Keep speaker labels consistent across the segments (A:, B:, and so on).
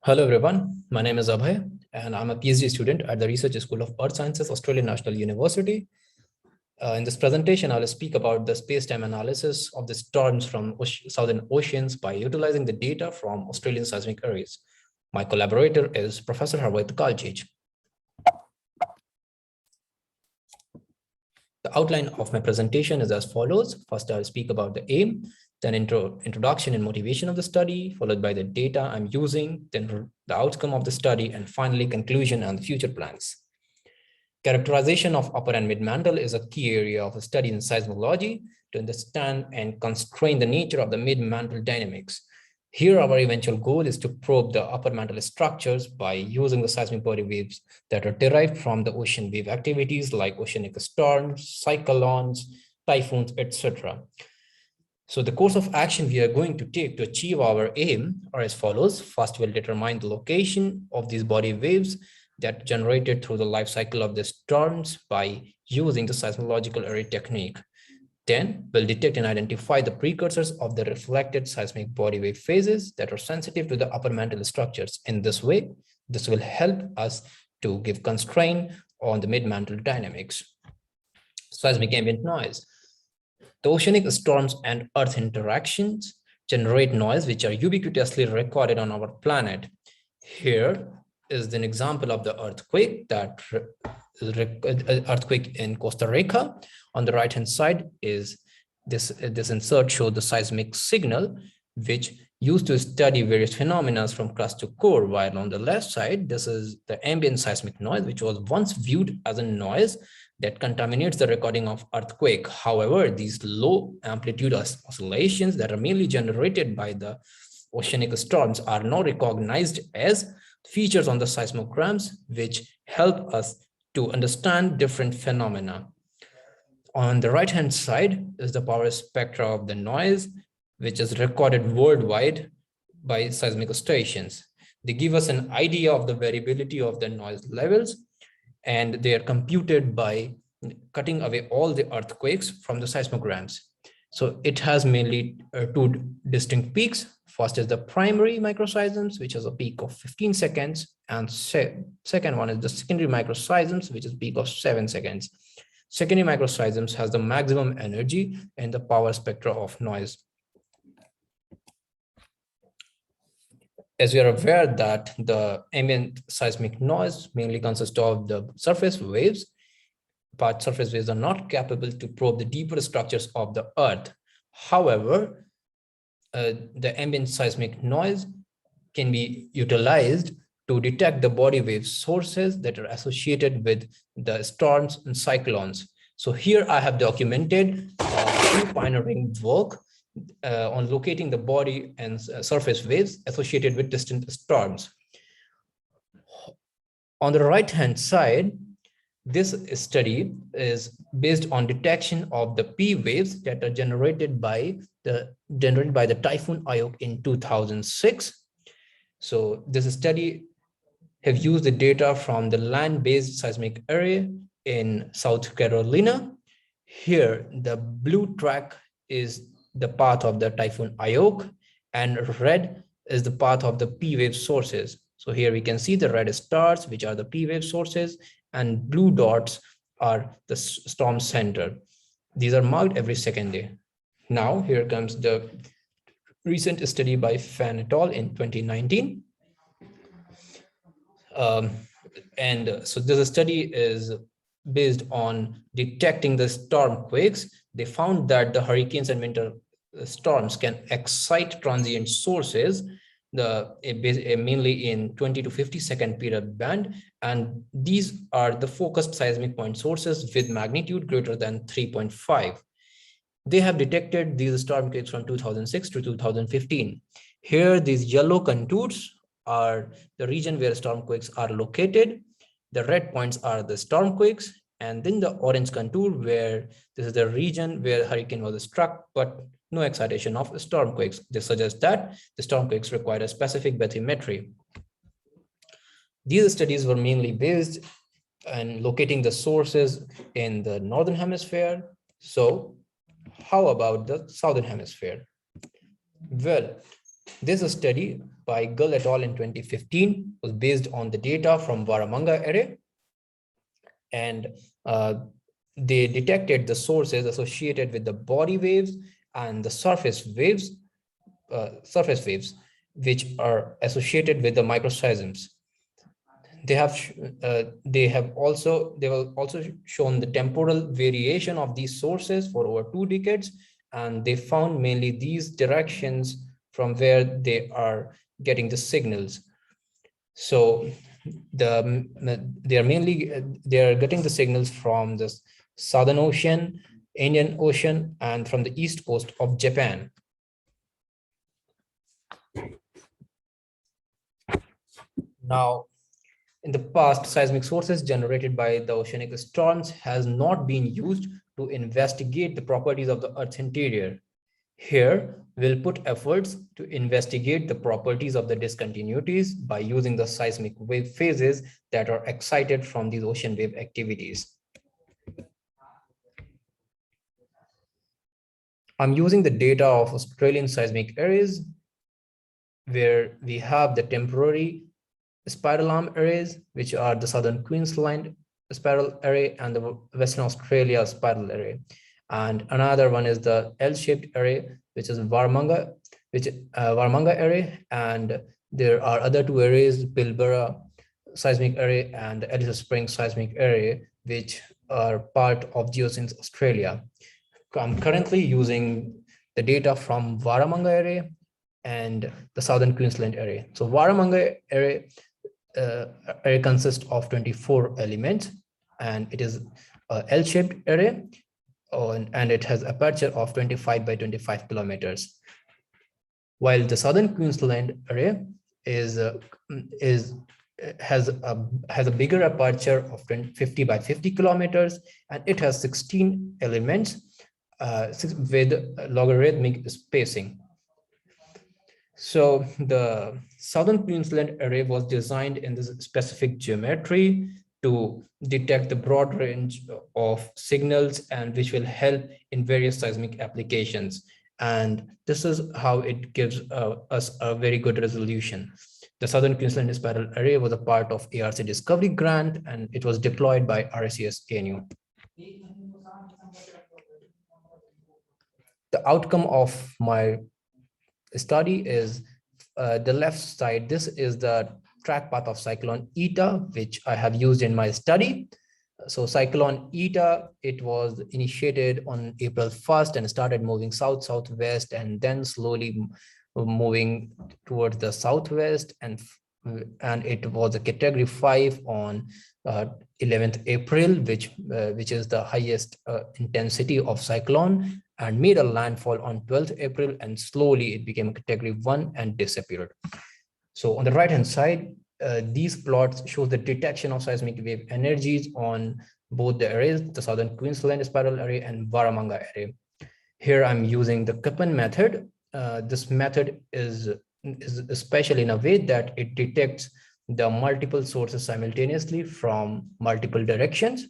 A: Hello everyone, my name is Abhay and I'm a PhD student at the Research School of Earth Sciences, Australian National University. In this presentation, I'll speak about the space-time analysis of the storms from southern oceans by utilizing the data from Australian seismic areas. My collaborator is Professor Abhay Pandey. The outline of my presentation is as follows. First, I'll speak about the aim, then introduction and motivation of the study, followed by the data I'm using, then the outcome of the study, and finally conclusion and the future plans. Characterization of upper and mid-mantle is a key area of study in seismology to understand and constrain the nature of the mid-mantle dynamics. Here, our eventual goal is to probe the upper mantle structures by using the seismic body waves that are derived from the ocean wave activities like oceanic storms, cyclones, typhoons, etc. So the course of action we are going to take to achieve our aim are as follows. First, we'll determine the location of these body waves that generated through the life cycle of the storms by using the seismological array technique. Then we'll detect and identify the precursors of the reflected seismic body wave phases that are sensitive to the upper mantle structures. In this way, this will help us to give constraint on the mid-mantle dynamics. Seismic ambient noise. The oceanic storms and Earth interactions generate noise which are ubiquitously recorded on our planet. Here is an example of the earthquake earthquake in Costa Rica. On the right hand side is this insert shows the seismic signal which used to study various phenomena from crust to core, while on the left side this is the ambient seismic noise which was once viewed as a noise that contaminates the recording of earthquake. However, these low amplitude oscillations that are mainly generated by the oceanic storms are now recognized as features on the seismograms, which help us to understand different phenomena. On the right-hand side is the power spectra of the noise, which is recorded worldwide by seismic stations. They give us an idea of the variability of the noise levels, and they are computed by cutting away all the earthquakes from the seismograms. So it has mainly two distinct peaks. First is the primary microseisms, which has a peak of 15 seconds, and second one is the secondary microseisms, which is a peak of 7 seconds. Secondary microseisms has the maximum energy and the power spectra of noise. As we are aware that the ambient seismic noise mainly consists of the surface waves, but surface waves are not capable to probe the deeper structures of the Earth. However, the ambient seismic noise can be utilized to detect the body wave sources that are associated with the storms and cyclones. So here I have documented pioneering work on locating the body and surface waves associated with distant storms. On the right-hand side, this study is based on detection of the P waves that are generated by the typhoon Ayok in 2006. So this study have used the data from the land-based seismic area in South Carolina. Here, the blue track is the path of the typhoon Ayok, and red is the path of the P wave sources. So here we can see the red stars, which are the P wave sources, and blue dots are the storm center. These are marked every second day. Now, here comes the recent study by Fan et al. In 2019. So this study is based on detecting the storm quakes. They found that the hurricanes and winter storms can excite transient sources mainly in 20 to 50 second period band, and these are the focused seismic point sources with magnitude greater than 3.5. They have detected these storm quakes from 2006 to 2015. Here, these yellow contours are the region where stormquakes are located. The red points are the stormquakes, and then the orange contour where this is the region where hurricane was struck, but no excitation of stormquakes. This suggests that the stormquakes require a specific bathymetry. These studies were mainly based on locating the sources in the northern hemisphere. So how about the southern hemisphere? Well, This study by Gull et al. In 2015 was based on the data from Varamanga array, and they detected the sources associated with the body waves and the surface waves, which are associated with the microseisms. They have also shown the temporal variation of these sources for over 2 decades, and they found mainly these directions from where they are getting the signals. So they are getting the signals from the Southern Ocean, Indian Ocean, and from the east coast of Japan. Now, in the past, seismic sources generated by the oceanic storms has not been used to investigate the properties of the Earth's interior. Here, we'll put efforts to investigate the properties of the discontinuities by using the seismic wave phases that are excited from these ocean wave activities. I'm using the data of Australian seismic areas, where we have the temporary spiral arm arrays, which are the Southern Queensland spiral array and the Western Australia spiral array. And another one is the L-shaped array, which is Varamanga array. And there are other two arrays, Pilbara seismic array and the Alice Springs seismic array, which are part of Geoscience Australia. I'm currently using the data from Varamanga array and the Southern Queensland array. So Varamanga array consists of 24 elements, and it is a L-shaped array, and it has aperture of 25 by 25 kilometers. While the Southern Queensland array has a bigger aperture of 50 by 50 kilometers, and it has 16 elements with logarithmic spacing. So the Southern Queensland array was designed in this specific geometry to detect the broad range of signals, and which will help in various seismic applications. And this is how it gives us a very good resolution. The Southern Queensland Spiral Array was a part of ARC Discovery Grant, and it was deployed by RSCS ANU. The outcome of my study is the left side. This is the track path of cyclone Eta, which I have used in my study. So cyclone Eta, it was initiated on April 1st and started moving south-southwest, and then slowly moving towards the southwest, and it was a category 5 on 11th April, which is the highest intensity of cyclone, and made a landfall on 12th April, and slowly it became a category 1 and disappeared. So on the right hand side, these plots show the detection of seismic wave energies on both the arrays, the Southern Queensland Spiral Array and Varamanga Array. Here I'm using the Köppen method. This method is special in a way that it detects the multiple sources simultaneously from multiple directions.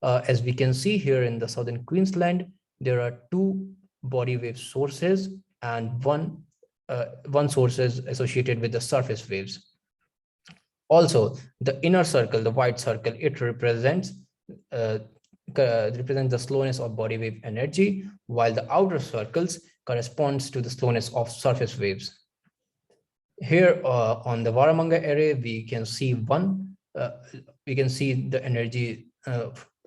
A: As we can see here in the Southern Queensland, there are 2 body wave sources and one source is associated with the surface waves. Also, the inner circle, the white circle, it represents the slowness of body wave energy, while the outer circles corresponds to the slowness of surface waves. Here on the Varamanga array, we can see the energy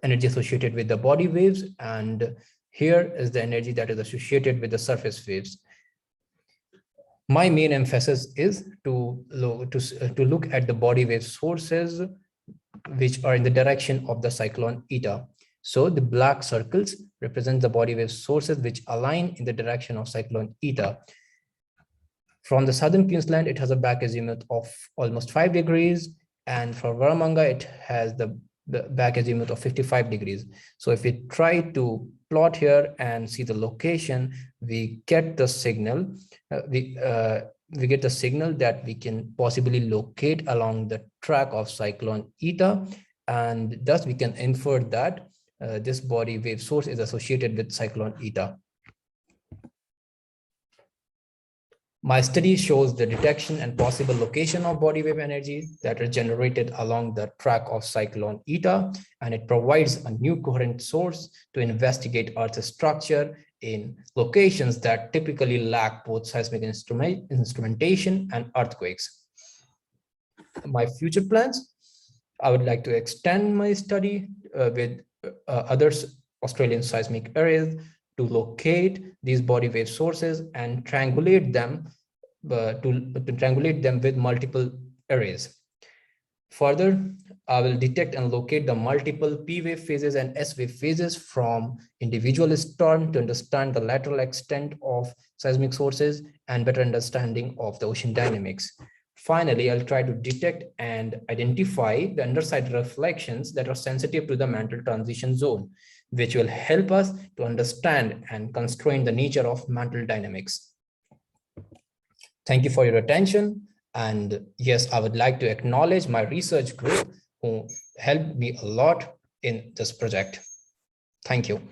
A: associated with the body waves, and here is the energy that is associated with the surface waves. My main emphasis is to look at the body wave sources which are in the direction of the cyclone Eta. So the black circles represent the body wave sources which align in the direction of cyclone Eta. From the Southern Queensland, it has a back azimuth of almost 5 degrees, and for Varamanga, it has the back azimuth of 55 degrees. So if we try to plot here and see the location, we get the signal. We get the signal that we can possibly locate along the track of cyclone Eta, and thus we can infer that this body wave source is associated with cyclone Eta. My study shows the detection and possible location of body wave energy that are generated along the track of cyclone Eta, and it provides a new coherent source to investigate Earth's structure in locations that typically lack both seismic instrumentation and earthquakes. My future plans, I would like to extend my study with other Australian seismic areas to locate these body wave sources and triangulate them with multiple arrays. Further, I will detect and locate the multiple P wave phases and S wave phases from individual storm to understand the lateral extent of seismic sources and better understanding of the ocean dynamics. Finally, I'll try to detect and identify the underside reflections that are sensitive to the mantle transition zone, which will help us to understand and constrain the nature of mantle dynamics. Thank you for your attention. And yes, I would like to acknowledge my research group who helped me a lot in this project. Thank you.